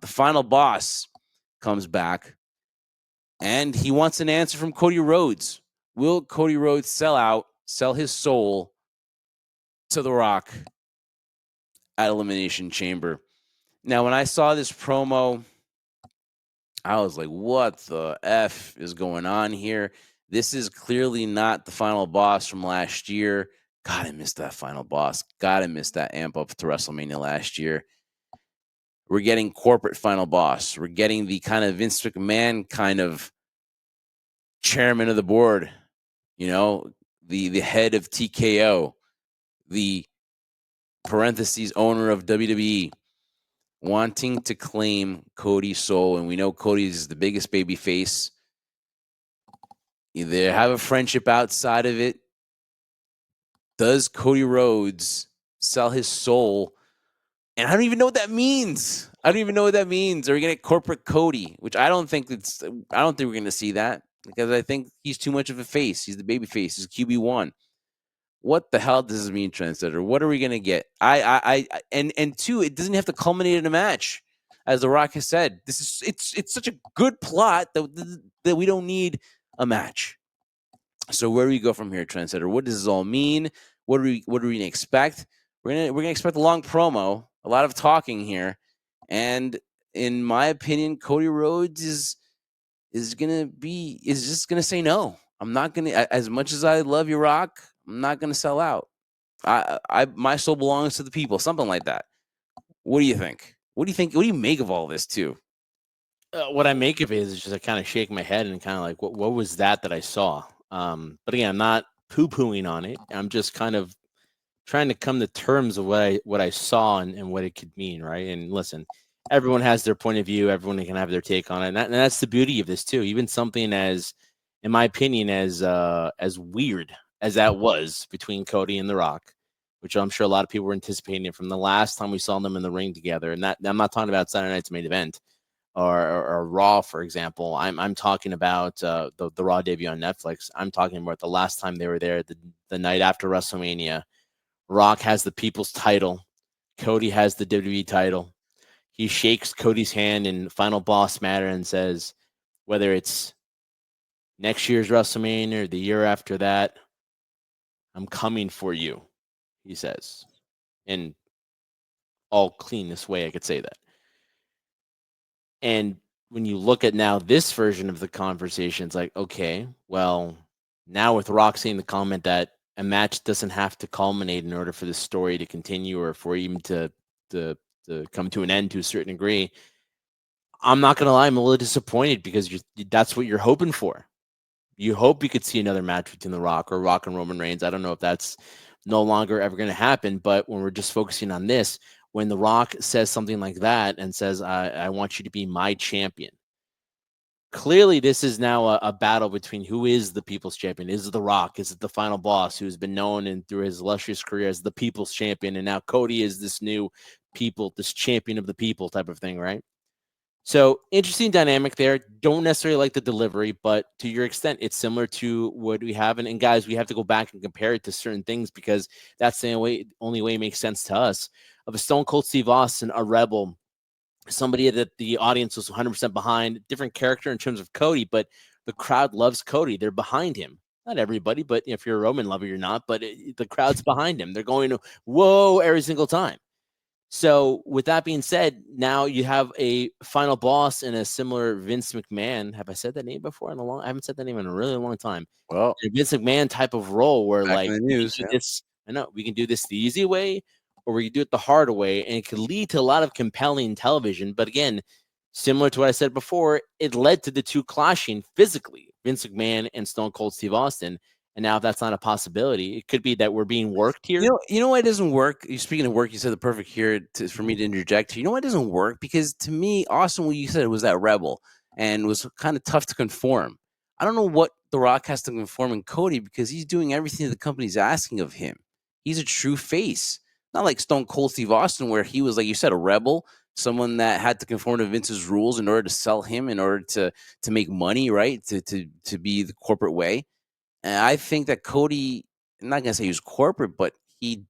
The final boss comes back, and he wants an answer from Cody Rhodes. Will Cody Rhodes sell his soul to The Rock at Elimination Chamber? Now, when I saw this promo, I was like, what the F is going on here? This is clearly not the final boss from last year. God, I missed that final boss. God, I missed that amp up to WrestleMania last year. We're getting corporate final boss. We're getting the kind of Vince McMahon kind of chairman of the board, the head of TKO, the parentheses owner of WWE, wanting to claim Cody's soul. And we know Cody's the biggest baby face. They have a friendship outside of it. Does Cody Rhodes sell his soul? And I don't even know what that means. Are we going to get corporate Cody? Which I don't think we're going to see that, because I think he's too much of a face. He's the baby face. He's QB1. What the hell does this mean, Trendsetter? What are we going to get? And two, it doesn't have to culminate in a match. As The Rock has said, it's such a good plot that we don't need a match. So where do we go from here, Trendsetter? What does this all mean? What are we going to expect? We're gonna expect a long promo, a lot of talking here, and in my opinion, Cody Rhodes is just gonna say no. I'm not gonna, as much as I love you, Rock, I'm not gonna sell out. My soul belongs to the people, something like that. What do you think? What do you make of all this too? What I make of it is just I kind of shake my head and kind of like, what was that I saw? But again, I'm not poo-pooing on it. I'm just kind of trying to come to terms of what I saw and what it could mean, right? And listen, everyone has their point of view. Everyone can have their take on it, and that's the beauty of this too. Even something as, in my opinion, as weird as that was between Cody and The Rock, which I'm sure a lot of people were anticipating from the last time we saw them in the ring together. And that I'm not talking about Saturday night's main event or Raw, for example. I'm talking about the Raw debut on Netflix. I'm talking about the last time they were there, the night after WrestleMania. Rock has the People's title. Cody has the WWE title. He shakes Cody's hand in Final Boss Matter and says, whether it's next year's WrestleMania or the year after that, I'm coming for you, he says. In all cleanest way I could say that. And when you look at now this version of the conversation, it's like, okay, well, now with Rock saying the comment that a match doesn't have to culminate in order for the story to continue or for even to come to an end to a certain degree, I'm not going to lie, I'm a little disappointed because that's what you're hoping for. You hope you could see another match between The Rock or Rock and Roman Reigns. I don't know if that's no longer ever going to happen, but when we're just focusing on this, when The Rock says something like that and says, I want you to be my champion, clearly this is now a battle between who is the people's champion. Is it The Rock? Is it the final boss who's been known and through his illustrious career as the people's champion? And now Cody is this new this champion of the people type of thing, right? So interesting dynamic there. Don't necessarily like the delivery, but to your extent, it's similar to what we have. And guys, we have to go back and compare it to certain things because that's the only way it makes sense to us. Of a Stone Cold Steve Austin, a Rebel, somebody that the audience was 100% behind, different character in terms of Cody, but the crowd loves Cody. They're behind him. Not everybody, but if you're a Roman lover, you're not, but the crowd's behind him. They're going, whoa, every single time. So with that being said, now you have a final boss in a similar Vince McMahon. Have I said that name before? I haven't said that name in a really long time. Well, a Vince McMahon type of role where back like in the news, yeah. we can do this the easy way or we can do it the hard way, and it could lead to a lot of compelling television. But again, similar to what I said before, it led to the two clashing physically, Vince McMahon and Stone Cold Steve Austin. And now if that's not a possibility, it could be that we're being worked here. You know why it doesn't work? Speaking of work, you said the perfect here for me to interject. You know why it doesn't work? Because to me, Austin, what you said was that rebel and was kind of tough to conform. I don't know what The Rock has to conform in Cody because he's doing everything the company's asking of him. He's a true face. Not like Stone Cold Steve Austin, where he was, like you said, a rebel, someone that had to conform to Vince's rules in order to sell him, in order to make money, right? To be the corporate way. And I think that Cody, I'm not gonna say he's corporate, but he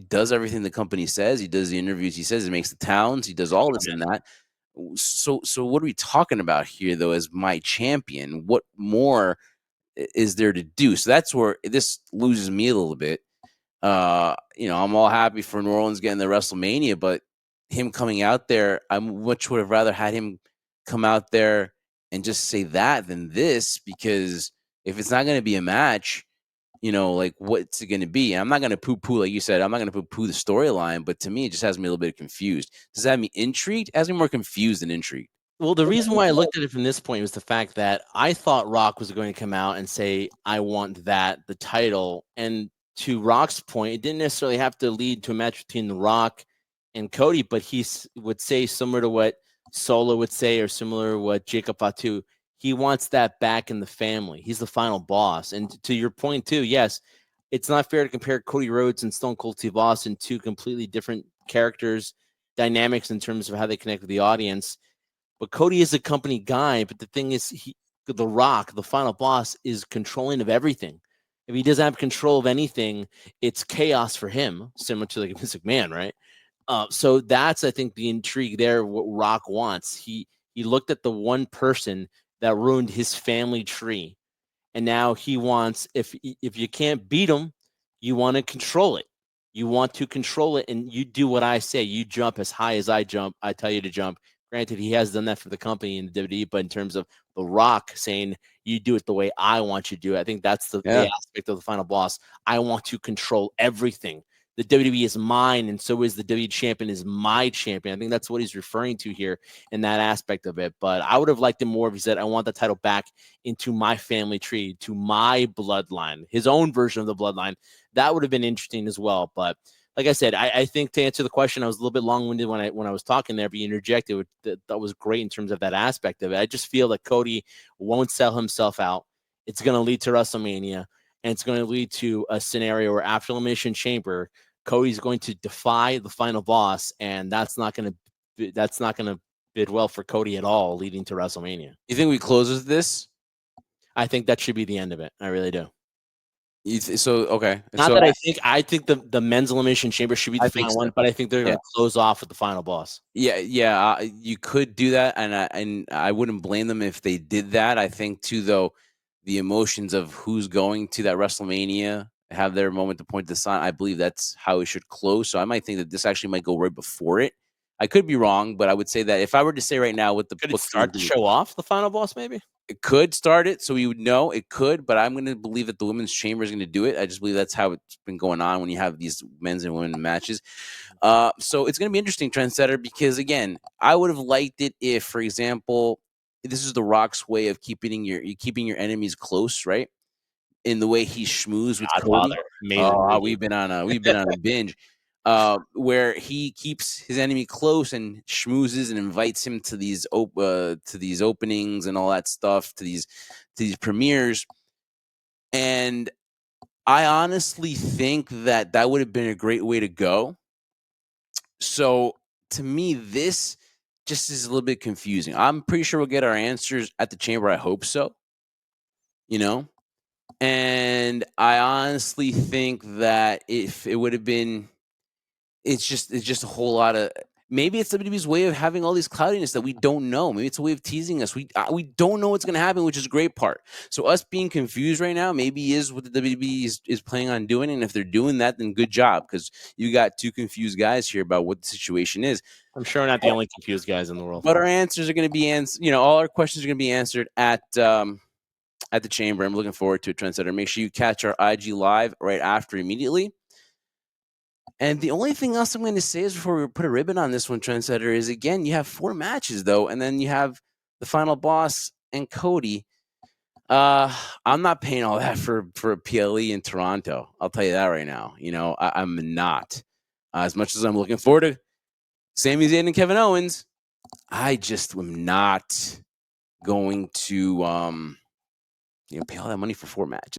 does everything the company says. He does the interviews. He says he makes the towns. He does all this and that. So what are we talking about here, though? As my champion, what more is there to do? So that's where this loses me a little bit. I'm all happy for New Orleans getting the WrestleMania, but him coming out there, I much would have rather had him come out there and just say that than this, because if it's not going to be a match, like what's it going to be? I'm not going to poo-poo, like you said, I'm not going to poo-poo the storyline, but to me, it just has me a little bit confused. Does that have me intrigued? It has me more confused than intrigued. Well, the reason why I looked at it from this point was the fact that I thought Rock was going to come out and say, I want the title. And to Rock's point, it didn't necessarily have to lead to a match between The Rock and Cody, but he would say, similar to what Solo would say, or similar to what Jacob Fatu, he wants that back in the family. He's the final boss. And to your point too, yes, it's not fair to compare Cody Rhodes and Stone Cold Steve Austin, two completely different characters, dynamics in terms of how they connect with the audience. But Cody is a company guy. But the thing is, The Rock, the final boss, is controlling of everything. If he doesn't have control of anything, it's chaos for him, similar to like Vince McMahon, right? So that's, I think, the intrigue there. What Rock wants, he looked at the one person that ruined his family tree, and now he wants, if you can't beat him, you want to control it. You want to control it, and you do what I say. You jump as high as I jump. I tell you to jump. Granted, he has done that for the company in the WWE, but in terms of The Rock saying, you do it the way I want you to do it, I think that's the aspect of the final boss. I want to control everything. The WWE is mine, and so is the WWE champion is my champion. I think that's what he's referring to here in that aspect of it. But I would have liked him more if he said, I want the title back into my family tree, to my bloodline, his own version of the bloodline. That would have been interesting as well. But like I said, I think to answer the question, I was a little bit long-winded when I was talking there, but you interjected. That was great in terms of that aspect of it. I just feel that Cody won't sell himself out. It's going to lead to WrestleMania, and it's going to lead to a scenario where after Elimination Chamber, Cody's going to defy the final boss, and that's not going to bid well for Cody at all, leading to WrestleMania. You think we close with this? I think that should be the end of it. I really do. Okay. Not so that I think the men's elimination chamber should be the final one, but I think they're going to close off with the final boss. Yeah. You could do that, and I wouldn't blame them if they did that. I think too, though, the emotions of who's going to that WrestleMania have their moment to point this on. I believe that's how it should close. So I might think that this actually might go right before it. I could be wrong, but I would say that if I were to say right now, could it start to show off the final boss, maybe? It could start it, so we would know. It could, but I'm going to believe that the women's chamber is going to do it. I just believe that's how it's been going on when you have these men's and women's matches. So it's going to be interesting, Trendsetter, because again, I would have liked it if, for example, this is The Rock's way of keeping your enemies close, right? In the way he schmoozed with Cody. We've been on a binge. Where he keeps his enemy close and schmoozes and invites him to these openings and all that stuff, to these premieres. And I honestly think that would have been a great way to go. So to me, this just is a little bit confusing. I'm pretty sure we'll get our answers at the chamber. I hope so. And I honestly think that if it would have been, it's just a whole lot of, maybe it's WWE's way of having all these cloudiness that we don't know. Maybe it's a way of teasing us. We don't know what's going to happen, which is a great part. So us being confused right now maybe is what the WWE is planning on doing. And if they're doing that, then good job, because you got two confused guys here about what the situation is. I'm sure we're not the only confused guys in the world. But our answers are going to be all our questions are going to be answered at the chamber. I'm looking forward to it, Trendsetter. Make sure you catch our IG live right after immediately. And the only thing else I'm going to say is, before we put a ribbon on this one, Trendsetter, is again, you have 4 matches though, and then you have the final boss and Cody. I'm not paying all that for a PLE in Toronto. I'll tell you that right now. I'm not. As much as I'm looking forward to Sami Zayn and Kevin Owens, I just am not going to pay all that money for 4 matches.